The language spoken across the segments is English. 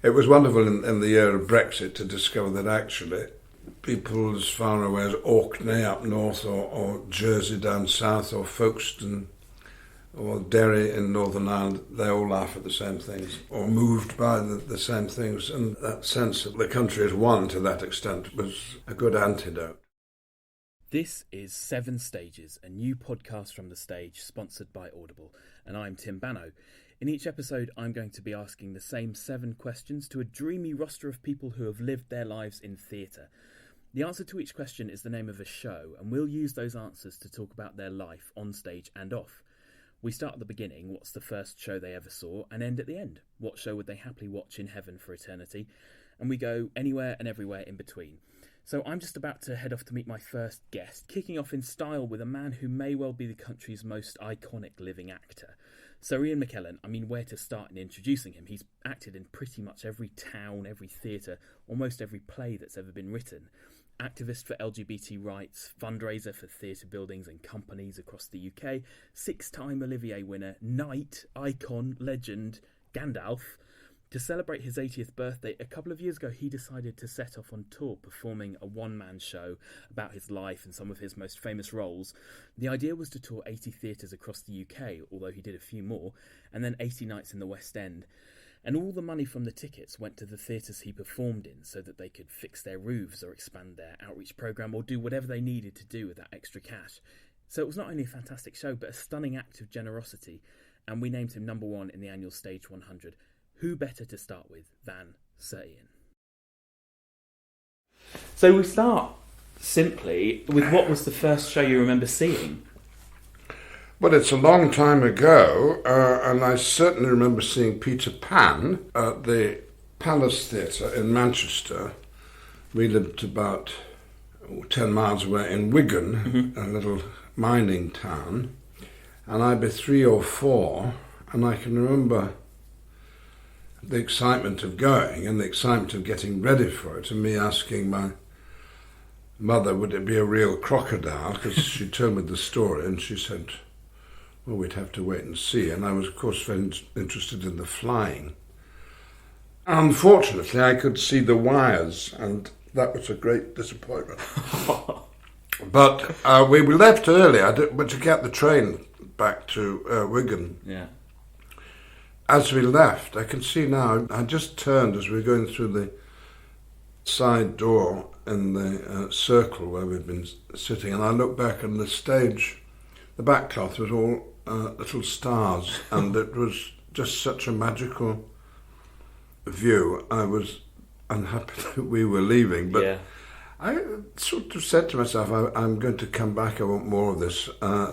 It was wonderful in the year of Brexit to discover that actually people as far away as Orkney up north or Jersey down south or Folkestone or Derry in Northern Ireland, they all laugh at the same things or moved by the same things. And that sense that the country is one to that extent was a good antidote. This is 7 Stages, a new podcast from The Stage, sponsored by Audible, and I'm Tim Bano. In each episode, I'm going to be asking the same 7 questions to a dreamy roster of people who have lived their lives in theatre. The answer to each question is the name of a show, and we'll use those answers to talk about their life on stage and off. We start at the beginning, what's the first show they ever saw, and end at the end, what show would they happily watch in heaven for eternity, and we go anywhere and everywhere in between. So I'm just about to head off to meet my first guest, kicking off in style with a man who may well be the country's most iconic living actor. So Ian McKellen, where to start in introducing him? He's acted in pretty much every town, every theatre, almost every play that's ever been written. Activist for LGBT rights, fundraiser for theatre buildings and companies across the UK, 6-time Olivier winner, knight, icon, legend, Gandalf. To celebrate his 80th birthday, a couple of years ago, he decided to set off on tour performing a one-man show about his life and some of his most famous roles. The idea was to tour 80 theatres across the UK, although he did a few more, and then 80 nights in the West End. And all the money from the tickets went to the theatres he performed in so that they could fix their roofs or expand their outreach programme or do whatever they needed to do with that extra cash. So it was not only a fantastic show, but a stunning act of generosity, and we named him number 1 in the annual Stage 100. Who better to start with than Sir Ian? So we start simply with, what was the first show you remember seeing? Well, it's a long time ago, and I certainly remember seeing Peter Pan at the Palace Theatre in Manchester. We lived about 10 miles away in Wigan, a little mining town, and I'd be 3 or 4, and I can remember the excitement of going and the excitement of getting ready for it, and me asking my mother, would it be a real crocodile? Because she told me the story, and she said, well, we'd have to wait and see. And I was, of course, very interested in the flying. Unfortunately, I could see the wires, and that was a great disappointment. But we left early, but to get the train back to Wigan. Yeah. As we left, I can see now, I just turned as we were going through the side door in the circle where we'd been sitting, and I looked back and the stage, the back cloth was all little stars, and it was just such a magical view. I was unhappy that we were leaving, but I sort of said to myself, I'm going to come back, I want more of this.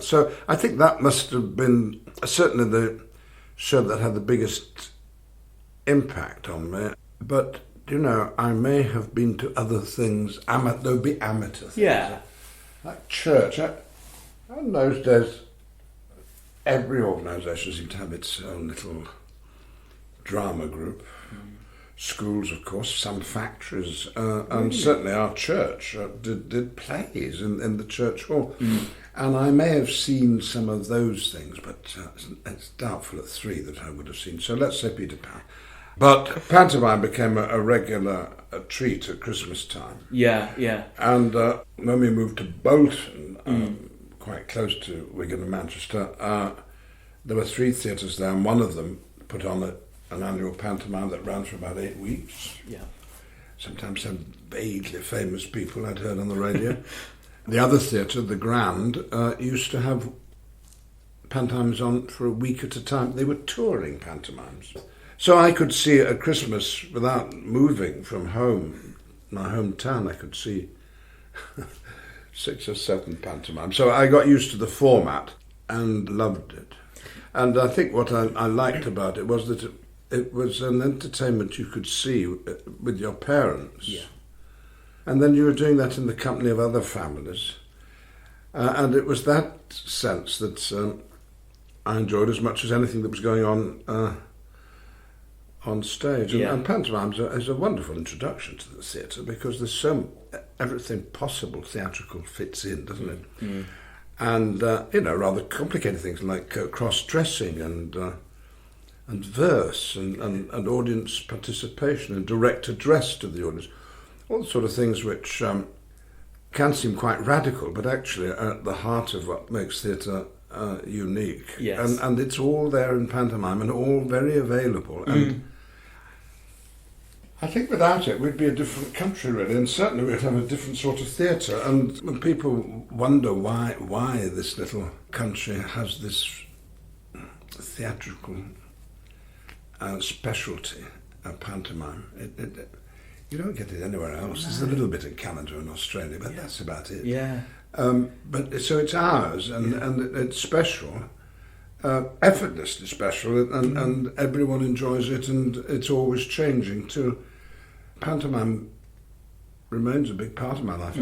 So I think that must have been certainly the show that had the biggest impact on me. But, I may have been to other things, there'll be amateur things. Yeah. Like church. In those days, every organisation seemed to have its own little drama group. Schools, of course, some factories, and certainly our church did plays in the church hall. And I may have seen some of those things, but it's doubtful at 3 that I would have seen. So let's say Peter Pan. But pantomime became a regular treat at Christmas time. Yeah, yeah. And when we moved to Bolton, quite close to Wigan and Manchester, there were 3 theatres there, and one of them put on an annual pantomime that ran for about 8 weeks. Yeah. Sometimes some vaguely famous people I'd heard on the radio. The other theatre, the Grand, used to have pantomimes on for a week at a time. They were touring pantomimes. So I could see at Christmas, without moving from home, my hometown, I could see 6 or 7 pantomimes. So I got used to the format and loved it. And I think what I liked about it was that it was an entertainment you could see with your parents. Yeah. And then you were doing that in the company of other families. And it was that sense that I enjoyed as much as anything that was going on stage. Yeah. And pantomimes is a wonderful introduction to the theatre because there's everything possible theatrical fits in, doesn't it? And, rather complicated things like cross-dressing and and verse and audience participation and direct address to the audience. All sort of things which can seem quite radical, but actually are at the heart of what makes theatre unique. Yes. And it's all there in pantomime and all very available. And I think without it, we'd be a different country, really, and certainly we'd have a different sort of theatre. And when people wonder why this little country has this theatrical specialty of pantomime, you don't get it anywhere else. There's a little bit in Canada and Australia, but that's about it. Yeah. But so it's ours, and it's special, effortlessly special, and everyone enjoys it, and it's always changing too. Pantomime remains a big part of my life.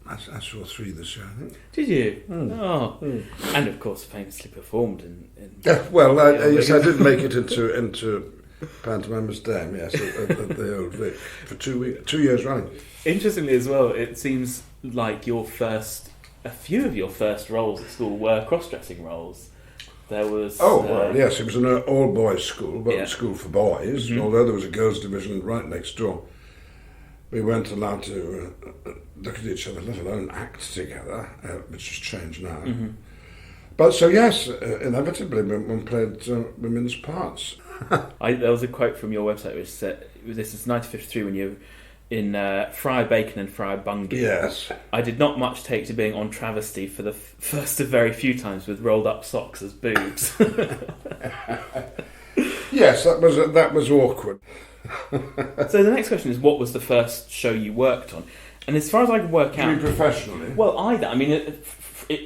I saw 3 this year, I think. Did you? Oh, and of course, famously performed in yes, I did make it into Pantomime's Dame, yes, at the Old Vic for 2 years running. Interestingly as well, it seems like a few of your first roles at school were cross-dressing roles. There was... yes, it was an all-boys school, but a school for boys, although there was a girls' division right next door. We weren't allowed to look at each other, let alone act together, which has changed now. But so yes, inevitably one played women's parts. There was a quote from your website which said, this is 1953 when you in Friar Bacon and Friar Bungay. Yes. I did not much take to being on travesty for the first of very few times with rolled up socks as boobs. Yes, that was awkward. So the next question is, what was the first show you worked on? And as far as I can work out... professionally? Well, either. I mean,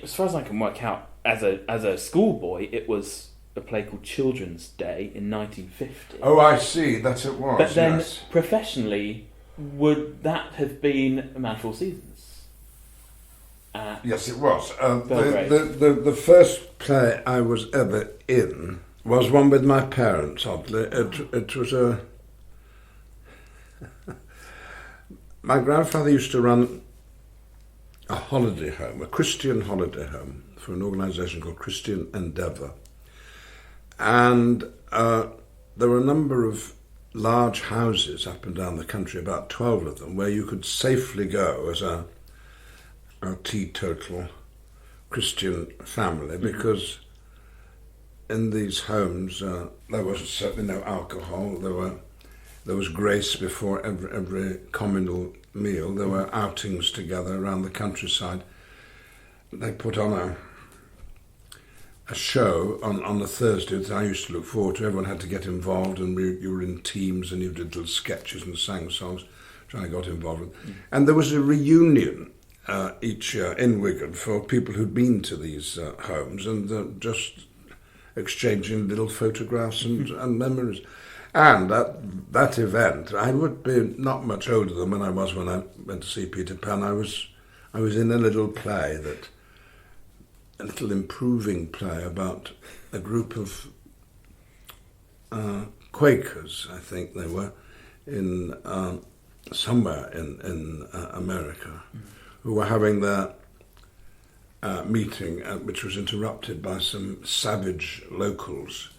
as far as I can work out, as a schoolboy, it was a play called Children's Day in 1950. Oh, I see. That it was, But then, yes. professionally, would that have been A Man for All Seasons? Yes, it was. Belgrade. The first play I was ever in was one with my parents, oddly. It was a... My grandfather used to run a holiday home, a Christian holiday home, for an organisation called Christian Endeavour. And there were a number of large houses up and down the country, about 12 of them, where you could safely go as a teetotal Christian family, because in these homes there was certainly no alcohol. There was grace before every communal meal. There were outings together around the countryside. They put on a show on a Thursday that I used to look forward to. Everyone had to get involved, and you were in teams, and you did little sketches and sang songs, which I got involved with. And there was a reunion each year in Wigan for people who'd been to these homes, and just exchanging little photographs and memories. And at that event, I would be not much older than when I went to see Peter Pan. I was in a little play, a little improving play about a group of Quakers, I think they were, in somewhere in America, who were having their meeting, which was interrupted by some savage locals,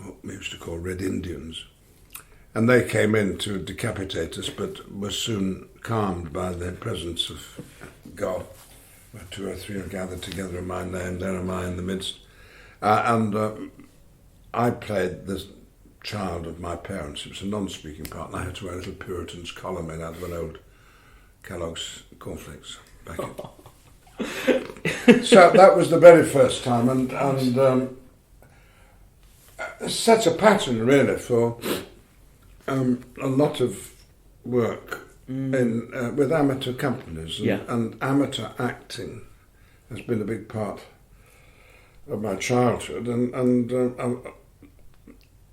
what we used to call Red Indians. And they came in to decapitate us, but were soon calmed by the presence of God, where 2 or 3 are gathered together in my name, there am I in the midst. And I played the child of my parents. It was a non-speaking part, and I had to wear a little Puritan's collar made out of an old Kellogg's cornflakes packet. So that was the very first time, and sets a pattern really for a lot of work with amateur companies, and amateur acting has been a big part of my childhood and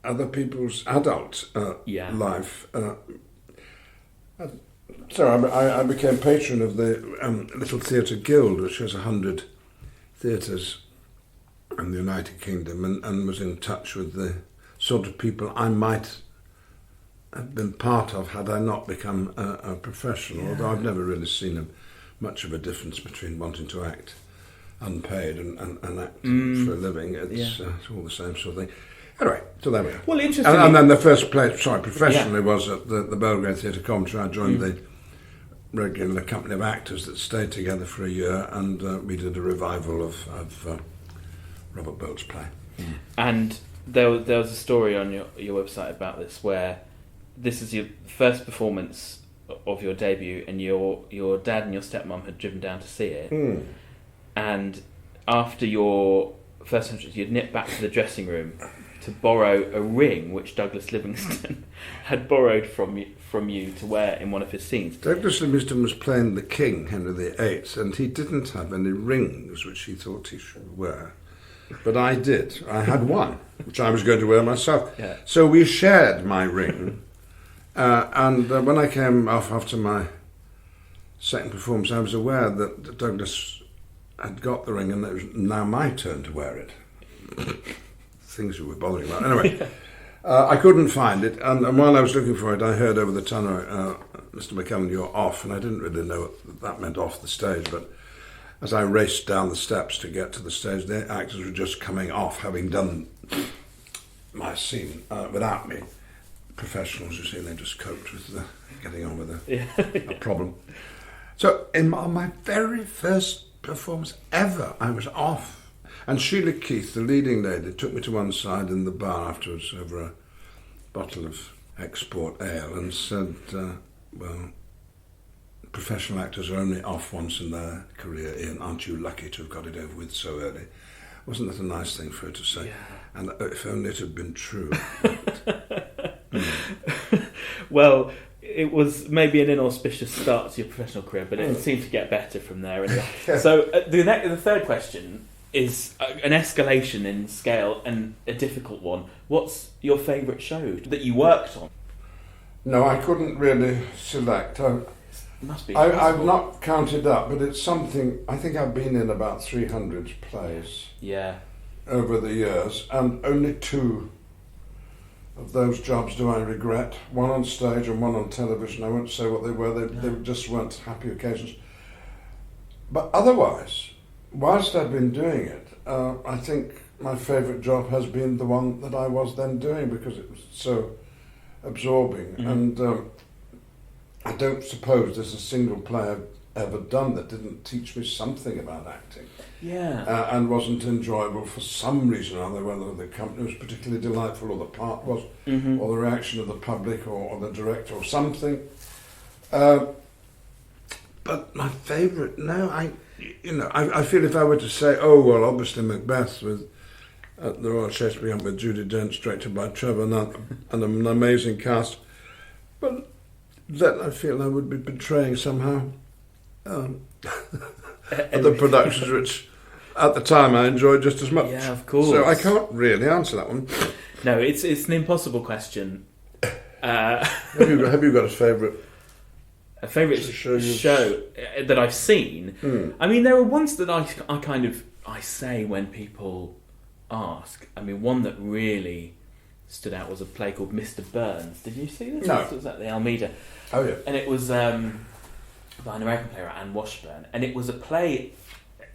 other people's adult life. So I became patron of the Little Theatre Guild, which has 100 theatres in the United Kingdom, and was in touch with the sort of people I might have been part of had I not become a professional, although I've never really seen much of a difference between wanting to act unpaid and act for a living. It's all the same sort of thing. Anyway, so there we go. Well, interestingly... And then the first play, professionally, was at the Belgrade Theatre Commentary. I joined the regular company of actors that stayed together for a year, and we did a revival of Robert Bolt's play. And there was a story on your website about this, where this is your first performance of your debut, and your dad and your stepmom had driven down to see it. And after your first entrance, you'd nip back to the dressing room to borrow a ring which Douglas Livingstone had borrowed from you to wear in one of his scenes. Douglas Livingstone was playing the King, Henry VIII, and he didn't have any rings which he thought he should wear. But I did. I had one, which I was going to wear myself. Yeah. So we shared my ring. And when I came off after my second performance, I was aware that Douglas had got the ring, and it was now my turn to wear it. Things that were bothering about. Anyway, I couldn't find it, and while I was looking for it, I heard over the tannoy, Mr. McKellen, you're off, and I didn't really know what that meant, off the stage, but as I raced down the steps to get to the stage, the actors were just coming off, having done my scene without me. Professionals, you see, they just coped with getting on with a problem. So on my very first performance ever, I was off. And Sheila Keith, the leading lady, took me to one side in the bar afterwards over a bottle of export ale and said, well, professional actors are only off once in their career, Ian. Aren't you lucky to have got it over with so early? Wasn't that a nice thing for her to say? Yeah. And if only it had been true. Well, it was maybe an inauspicious start to your professional career, but it seemed to get better from there. Anyway. So the third question is an escalation in scale and a difficult one. What's your favourite show that you worked on? No, I couldn't really select. Must be. I've not counted up, but it's something. I think I've been in about 300 plays. Yeah. Over the years, and only 2 of those jobs do I regret. One on stage and one on television. I won't say what they were. They just weren't happy occasions. But otherwise, whilst I've been doing it, I think my favourite job has been the one that I was then doing, because it was so absorbing. And I don't suppose there's a single play I've ever done that didn't teach me something about acting. Yeah. And wasn't enjoyable for some reason or other, whether the company was particularly delightful, or the part was, or the reaction of the public, or the director, or something. But my favourite, I feel if I were to say, oh well, obviously Macbeth at the Royal Shakespeare Company with Judi Dench, directed by Trevor Nunn, and an amazing cast, but then I feel I would be betraying somehow other productions which at the time I enjoyed just as much. Yeah, of course. So I can't really answer that one. No, it's an impossible question. Have you got a favourite? A favourite show that I've seen. I mean, there are ones that I say when people ask. I mean, one that really stood out was a play called Mr. Burns. Did you see this? No. It was at the Almeida. Oh yeah. And it was by an American playwright, Anne Washburn, and it was a play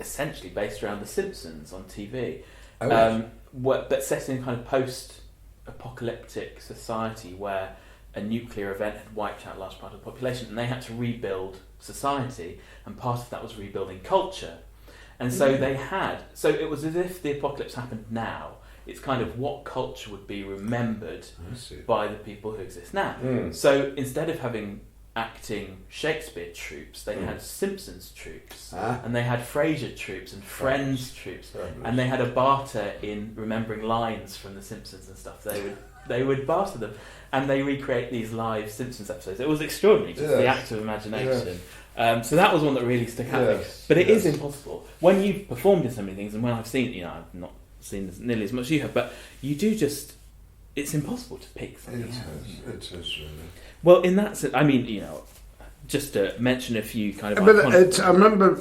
essentially based around The Simpsons on TV, oh, yes. But set in kind of post-apocalyptic society where a nuclear event had wiped out a large part of the population, and they had to rebuild society, and part of that was rebuilding culture. And so so it was as if the apocalypse happened now. It's kind of what culture would be remembered by the people who exist now. So instead of having acting Shakespeare troops, they had Simpsons troops, and they had Frasier troops and Friends troops, and they had a barter in remembering lines from The Simpsons and stuff. They would barter them, and they recreate these live Simpsons episodes. It was extraordinary, just the act of imagination. So that was one that really stuck out. But it is impossible when you've performed in so many things, and when I've seen, I've not seen nearly as much as you have, but you do just. It's impossible to pick something out. It is really. Well, in that sense, I mean, just to mention a few kind of. But I remember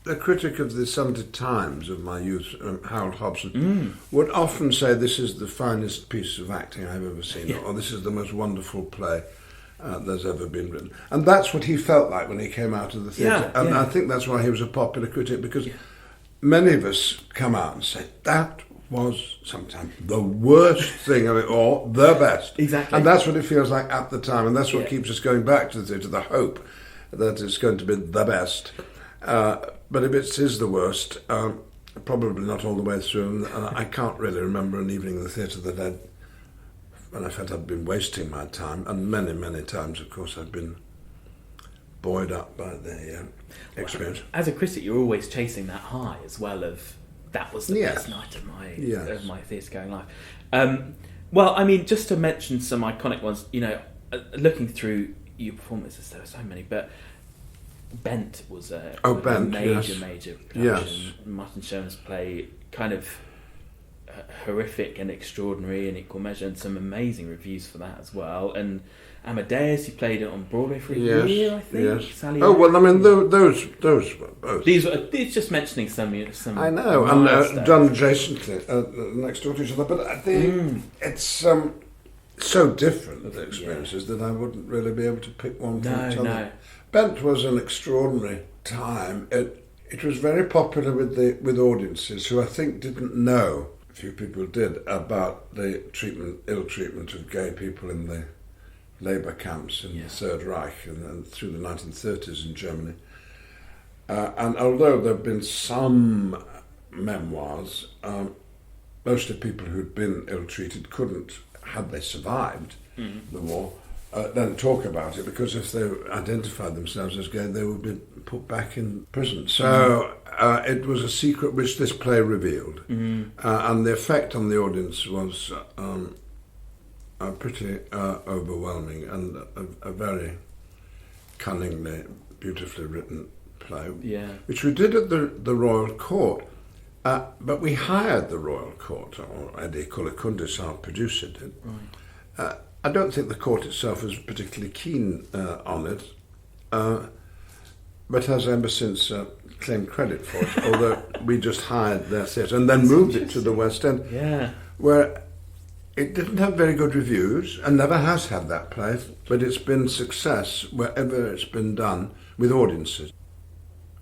the critic of the Sunday Times of my youth, Harold Hobson, would often say, "This is the finest piece of acting I've ever seen," or "This is the most wonderful play there's ever been written." And that's what he felt like when he came out of the theatre. I think that's why he was a popular critic, because many of us come out and say, "That was sometimes the worst thing of it all, the best. Exactly. And that's what it feels like at the time, and that's what Yeah. keeps us going back to the hope that it's going to be the best. But if it is the worst, probably not all the way through. And I can't really remember an evening in the theatre when I felt I'd been wasting my time, and many, many times, of course, I've been buoyed up by the experience. As a critic, you're always chasing that high as well of that was the Yes. best night of Yes. my theatre-going life. Well, I mean, just to mention some iconic ones, looking through your performances, there were so many, but Bent was a Bent, major production. Yes. Martin Sherman's play, kind of horrific and extraordinary in equal measure, and some amazing reviews for that as well. And Amadeus, he played it on Broadway for a year, I think. Yes. Sally Well, I mean, those were both. These just mentioning some. I know, and done adjacently next door to each other. But it's so different, the experiences, that I wouldn't really be able to pick one from each other. No. Bent was an extraordinary time. It was very popular with audiences who I think didn't know, few people did, about the ill treatment of gay people in the labour camps in the Third Reich and through the 1930s in Germany. And although there have been some memoirs, most of the people who'd been ill-treated couldn't, had they survived the war, then talk about it, because if they identified themselves as gay, they would be put back in prison. So it was a secret which this play revealed. And the effect on the audience was pretty overwhelming, and a very cunningly, beautifully written play, which we did at the Royal Court. But we hired the Royal Court, or Eddie Kulakundis, our producer, did. Right. I don't think the court itself was particularly keen on it, but has ever since claimed credit for it, although we just hired their theatre and then moved it to the West End, where it didn't have very good reviews and never has had that play, but it's been success wherever it's been done with audiences.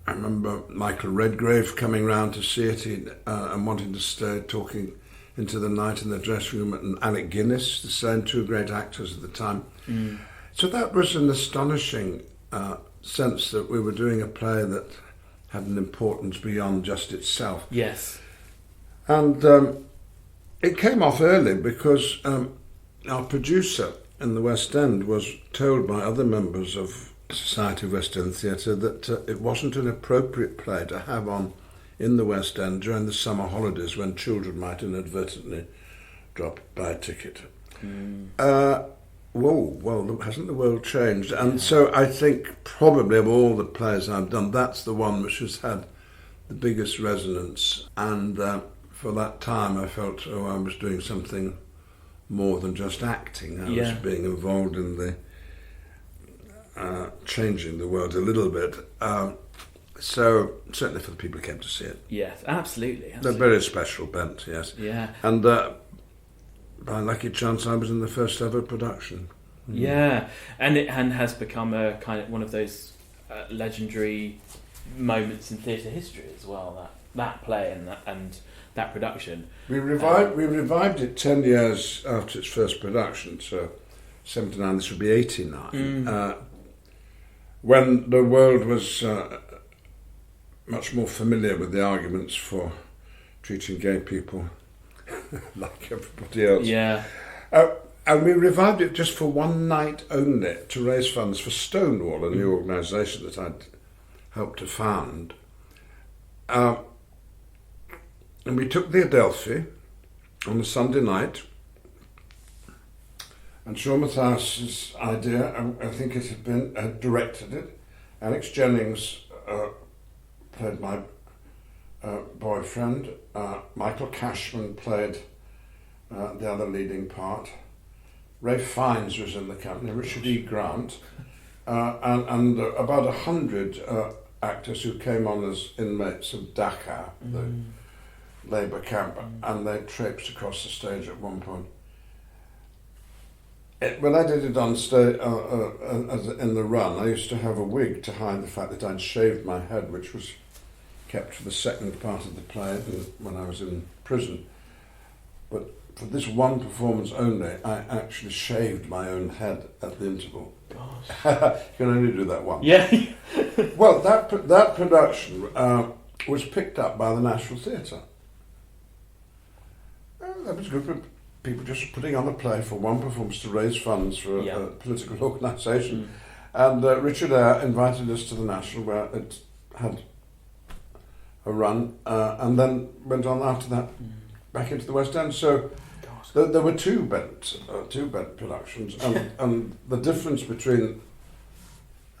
I remember Michael Redgrave coming round to see it and wanting to stay, talking into the night in the dressing room, and Alec Guinness, the same, two great actors at the time. So that was an astonishing sense that we were doing a play that had an importance beyond just itself. Yes. And it came off early because our producer in the West End was told by other members of Society of West End Theatre that it wasn't an appropriate play to have on in the West End during the summer holidays, when children might inadvertently buy a ticket. Well, hasn't the world changed? And so I think probably of all the plays I've done, that's the one which has had the biggest resonance. And for that time I felt, I was doing something more than just acting. I was being involved in the changing the world a little bit. So certainly for the people who came to see it. Yes, absolutely. They're very special, Bent, yes. Yeah. And by lucky chance, I was in the first ever production. Yeah, and it has become a kind of one of those legendary moments in theatre history as well. That play and that production. We revived it 10 years after its first production, so 79. This would be 89. When the world was much more familiar with the arguments for treating gay people like everybody else. Yeah. And we revived it just for one night only to raise funds for Stonewall, a new organisation that I'd helped to found. And we took the Adelphi on a Sunday night, and Sean Mathias's idea, I think it had directed it. Alex Jennings played my boyfriend. Michael Cashman played the other leading part. Ray Fiennes was in the company, Richard E. Grant, and about 100 actors who came on as inmates of Dachau, the labour camp, and they traipsed across the stage at one point. When I did it on stage, in the run, I used to have a wig to hide the fact that I'd shaved my head, which was kept for the second part of the play when I was in prison. But for this one performance only, I actually shaved my own head at the interval. Gosh. You can only do that once. Yeah. Well, that production was picked up by the National Theatre. That was a group of people just putting on a play for one performance to raise funds for a political organisation. And Richard Eyre invited us to the National, where it had a run, and then went on after that back into the West End. So there were two bent productions, and the difference between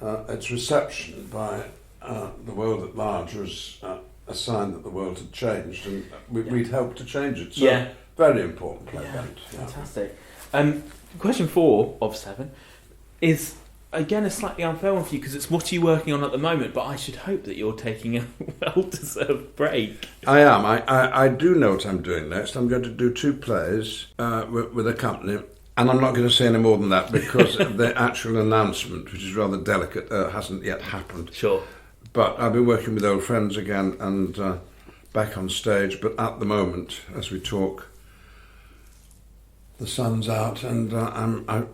its reception by the world at large was a sign that the world had changed, and we'd helped to change it. So very important play bent. Fantastic. Question 4 of 7 is, again, a slightly unfair one for you, because it's what are you working on at the moment, but I should hope that you're taking a well-deserved break. I am. I do know what I'm doing next. I'm going to do 2 plays with a company, and I'm not going to say any more than that because the actual announcement, which is rather delicate, hasn't yet happened. Sure. But I've been working with old friends again and back on stage, but at the moment, as we talk, the sun's out and I'm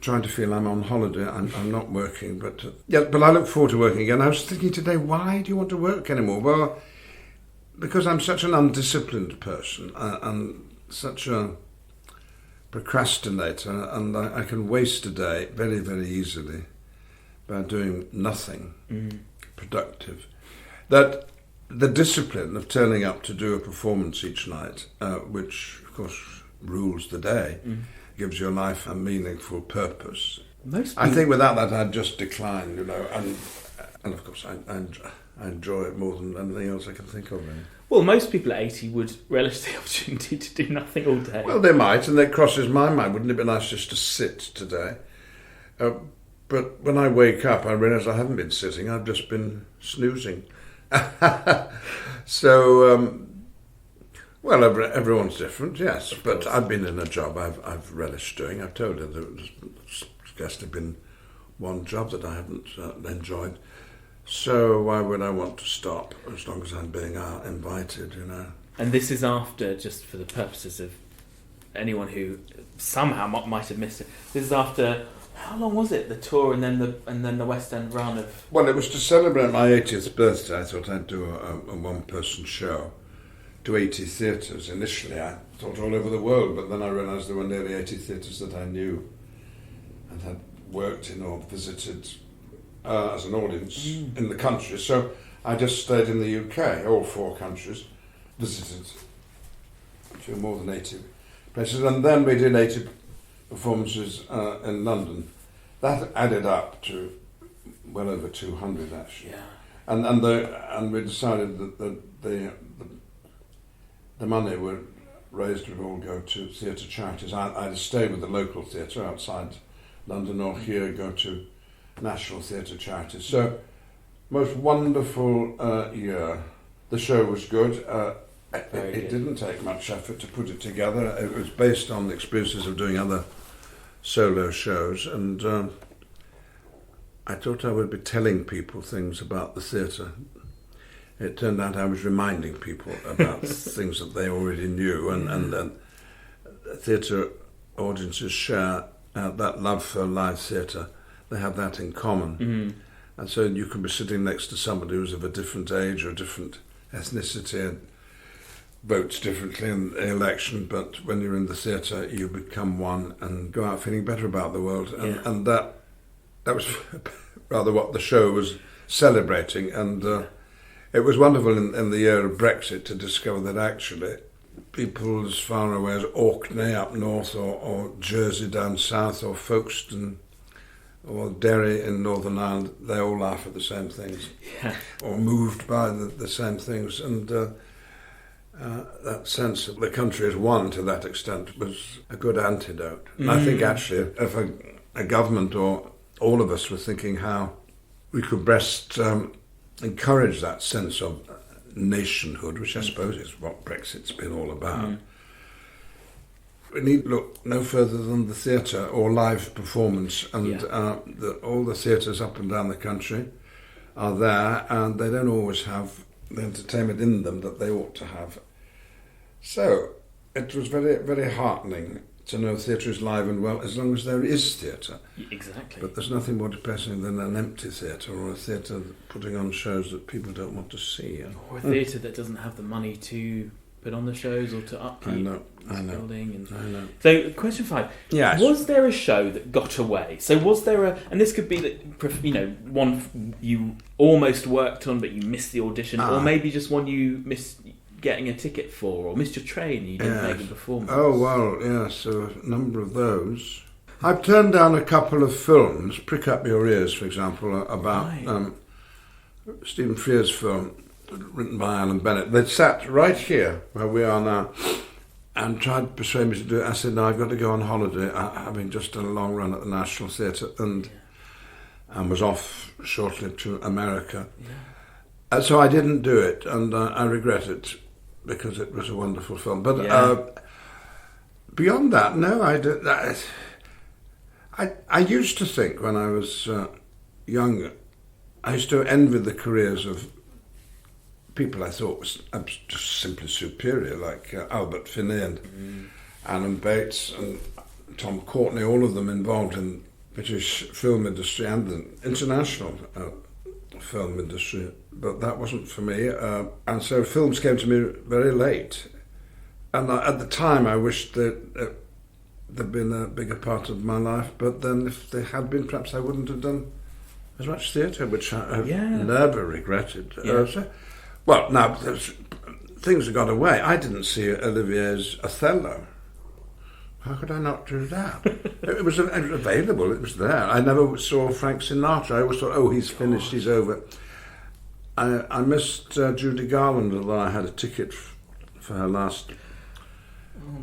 trying to feel I'm on holiday. I'm not working, but I look forward to working again. I was thinking today, why do you want to work anymore? Well, because I'm such an undisciplined person and such a procrastinator, and I can waste a day very, very easily by doing nothing productive. That the discipline of turning up to do a performance each night, which of course rules the day, gives your life a meaningful purpose. I think without that I'd just decline, and of course I enjoy it more than anything else I can think of. Really. Well, most people at 80 would relish the opportunity to do nothing all day. Well, they might, and it crosses my mind, wouldn't it be nice just to sit today? But when I wake up, I realise I haven't been sitting, I've just been snoozing. So, well, everyone's different, yes, but I've been in a job I've relished doing. I've told you there's scarcely been one job that I haven't enjoyed. So why would I want to stop as long as I'm being invited, And this is after, just for the purposes of anyone who somehow might have missed it, this is after, how long was it, the tour and then the West End run of... Well, it was to celebrate my 80th birthday. I thought I'd do a one-person show to 80 theatres. Initially, I thought all over the world, but then I realised there were nearly 80 theatres that I knew and had worked in or visited as an audience in the country. So I just stayed in the UK, all 4 countries, visited to more than 80 places, and then we did 80 performances in London. That added up to well over 200 actually. Yeah. And we decided that the money raised would all go to theatre charities. Either stay with the local theatre outside London or here go to national theatre charities. So, most wonderful year. The show was good. It didn't take much effort to put it together. It was based on the experiences of doing other solo shows, and I thought I would be telling people things about the theatre. It turned out I was reminding people about things that they already knew, and theatre audiences share that love for live theatre. They have that in common. And so you can be sitting next to somebody who's of a different age or a different ethnicity and votes differently in the election, but when you're in the theatre you become one and go out feeling better about the world. And that was rather what the show was celebrating, and it was wonderful in the year of Brexit to discover that actually people as far away as Orkney up north or Jersey down south or Folkestone or Derry in Northern Ireland, they all laugh at the same things, or moved by the same things, and that sense that the country is one to that extent was a good antidote. And I think actually if a government or all of us were thinking how we could best encourage that sense of nationhood, which I suppose is what Brexit's been all about, we need look no further than the theatre or live performance, and all the theatres up and down the country are there, and they don't always have the entertainment in them that they ought to have. So it was very, very heartening to know theatre is live and well as long as there is theatre. Exactly. But there's nothing more depressing than an empty theatre or a theatre putting on shows that people don't want to see. Or a theatre that doesn't have the money to put on the shows or to upkeep I know. building. I know. So, question 5. Yes. Was there a show that got away? So, was there a... And this could be that, one you almost worked on but you missed the audition, or maybe just one you missed getting a ticket for, or missed your train and you didn't make the performance. Oh, well, yes, a number of those. I've turned down a couple of films, Prick Up Your Ears, for example, about Stephen Frears' film, written by Alan Bennett. They'd sat right here, where we are now, and tried to persuade me to do it. I said, no, I've got to go on holiday, having just done a long run at the National Theatre, and was off shortly to America. Yeah. So I didn't do it, and I regret it, because it was a wonderful film. But beyond that, no, I did. I used to think when I was younger, I used to envy the careers of people I thought was just simply superior, like Albert Finney and Alan Bates and Tom Courtenay, all of them involved in British film industry and the international film industry. But that wasn't for me, and so films came to me very late. And at the time, I wished that they'd been a bigger part of my life. But then, if they had been, perhaps I wouldn't have done as much theatre, which I've never regretted. Well, now things have got away. I didn't see Olivier's Othello. How could I not do that? It was available. It was there. I never saw Frank Sinatra. I always thought, oh, he's finished. He's over. I missed Judi Garland, although I had a ticket for her last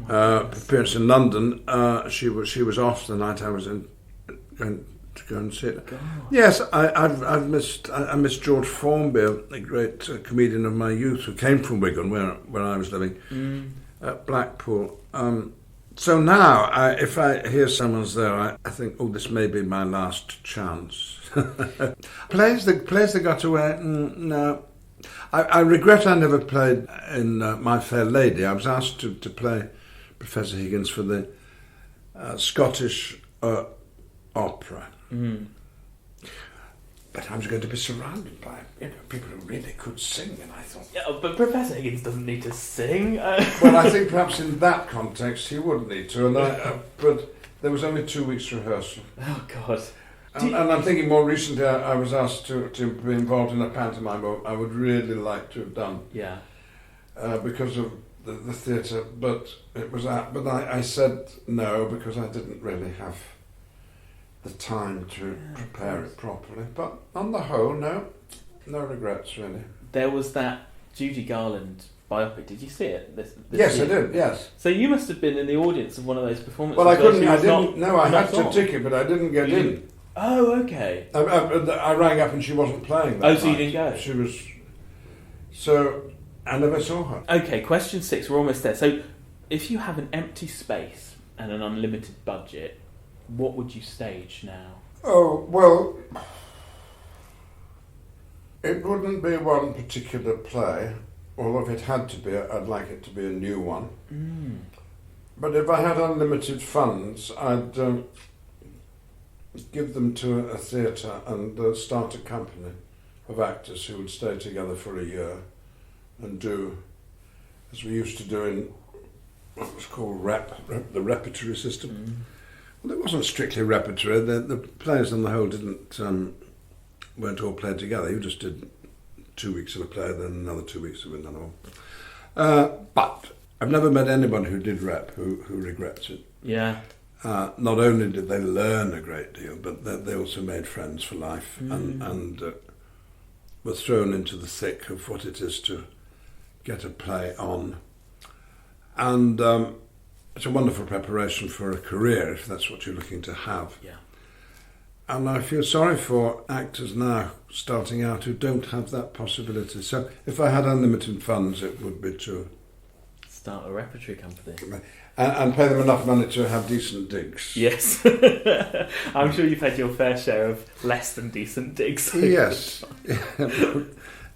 appearance in London. She was off the night I was going to go and see it. God. Yes, I missed George Formby, a great comedian of my youth, who came from Wigan, where I was living, at Blackpool. So now, if I hear someone's there, I think, oh, this may be my last chance. Plays that got away, no. I regret I never played in My Fair Lady. I was asked to play Professor Higgins for the Scottish opera. But I was going to be surrounded by people who really could sing, and I thought... Yeah, but Professor Higgins doesn't need to sing. Well, I think perhaps in that context he would need to, but there was only 2 weeks rehearsal. Oh, God. And I'm thinking more recently I was asked to be involved in a pantomime I would really like to have done. Yeah. Because of the theatre, but it was but I said no because I didn't really have the time to prepare it properly. But on the whole, no regrets really. There was that Judi Garland biopic. Did you see it? This yes, year? I did. Yes. So you must have been in the audience of one of those performances. Well, I couldn't. I didn't. No, I had a ticket, but I didn't get in. Oh, okay. I rang up and she wasn't playing that so you didn't go? She was... So, I never saw her. Okay, question 6, we're almost there. So, if you have an empty space and an unlimited budget, what would you stage now? Oh, well... It wouldn't be one particular play, although if it had to be, I'd like it to be a new one. But if I had unlimited funds, I'd... give them to a theatre and start a company of actors who would stay together for a year and do, as we used to do in what was called the repertory system. Well, it wasn't strictly repertory. The players on the whole weren't all played together. You just did 2 weeks of a play, then another 2 weeks of another one. But I've never met anyone who did rep who regrets it. Yeah. Not only did they learn a great deal, but they also made friends for life and were thrown into the thick of what it is to get a play on. And it's a wonderful preparation for a career, if that's what you're looking to have. Yeah. And I feel sorry for actors now starting out who don't have that possibility. So if I had unlimited funds, it would be to... start a repertory company. And pay them enough money to have decent digs. Yes. I'm sure you've had your fair share of less than decent digs. Yes.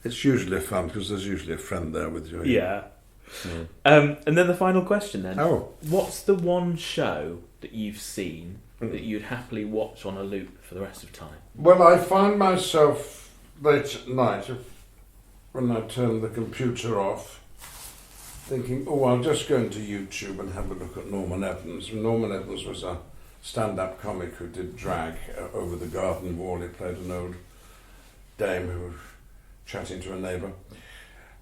It's usually fun because there's usually a friend there with you. Yeah. And then the final question then. Oh. What's the one show that you've seen that you'd happily watch on a loop for the rest of time? Well, I find myself late at night, when I turn the computer off, thinking, I'll just go into YouTube and have a look at Norman Evans. Norman Evans was a stand-up comic who did drag over the garden wall. He played an old dame who was chatting to a neighbour,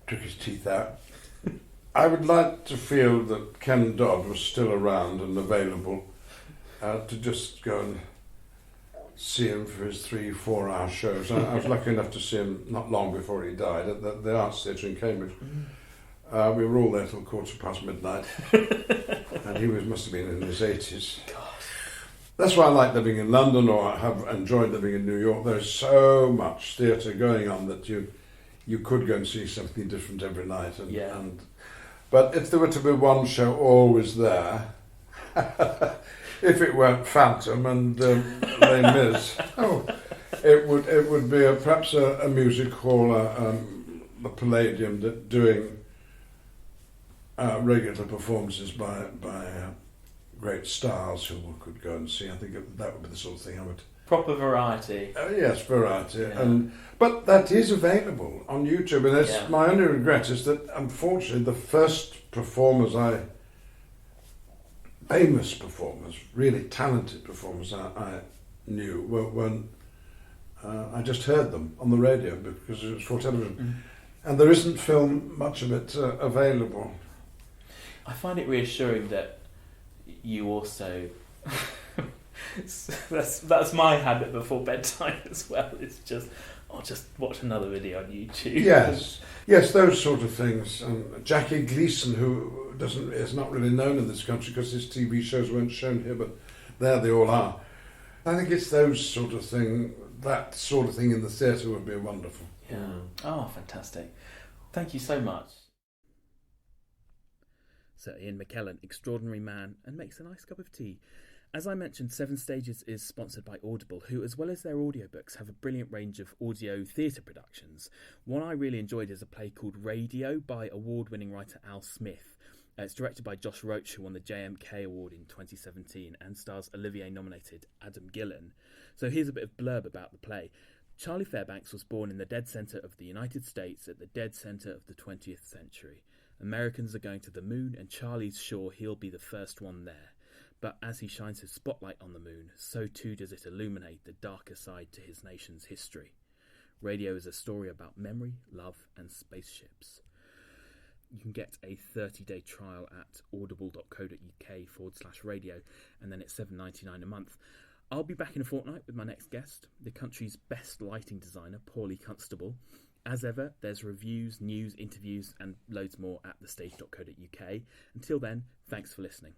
took his teeth out. I would like to feel that Ken Dodd was still around and available to just go and see him for his 3-4 hour shows. I was lucky enough to see him not long before he died at the Arts Theatre in Cambridge. We were all there till midnight, and he must have been in his 80s. That's why I like living in London, or I have enjoyed living in New York. There's so much theatre going on that you could go and see something different every night. But if there were to be one show always there, if it weren't Phantom and Les Mis, it would be perhaps a music hall, the Palladium, doing regular performances by great stars who could go and see. I think that would be the sort of thing I would. Proper variety. Yes, variety, but that is available on YouTube, and my only regret is that unfortunately the first famous performers, really talented performers I knew weren't. I just heard them on the radio because it was for television, and there isn't much of it available. I find it reassuring that you also. That's my habit before bedtime as well. It's just watch another video on YouTube. Yes, those sort of things. Jackie Gleason, who is not really known in this country because his TV shows weren't shown here, but there they all are. I think it's those sort of thing. That sort of thing in the theatre would be wonderful. Yeah. Oh, fantastic! Thank you so much. So Ian McKellen, extraordinary man, and makes a nice cup of tea. As I mentioned, Seven Stages is sponsored by Audible, who, as well as their audiobooks, have a brilliant range of audio theatre productions. One I really enjoyed is a play called Radio by award-winning writer Al Smith. It's directed by Josh Roach, who won the JMK Award in 2017, and stars Olivier-nominated Adam Gillen. So here's a bit of blurb about the play. Charlie Fairbanks was born in the dead centre of the United States at the dead centre of the 20th century. Americans are going to the moon, and Charlie's sure he'll be the first one there. But as he shines his spotlight on the moon, so too does it illuminate the darker side to his nation's history. Radio is a story about memory, love, and spaceships. You can get a 30-day trial at audible.co.uk/radio, and then it's $7.99 a month. I'll be back in a fortnight with my next guest, the country's best lighting designer, Paulie Constable. As ever, there's reviews, news, interviews, and loads more at thestage.co.uk. Until then, thanks for listening.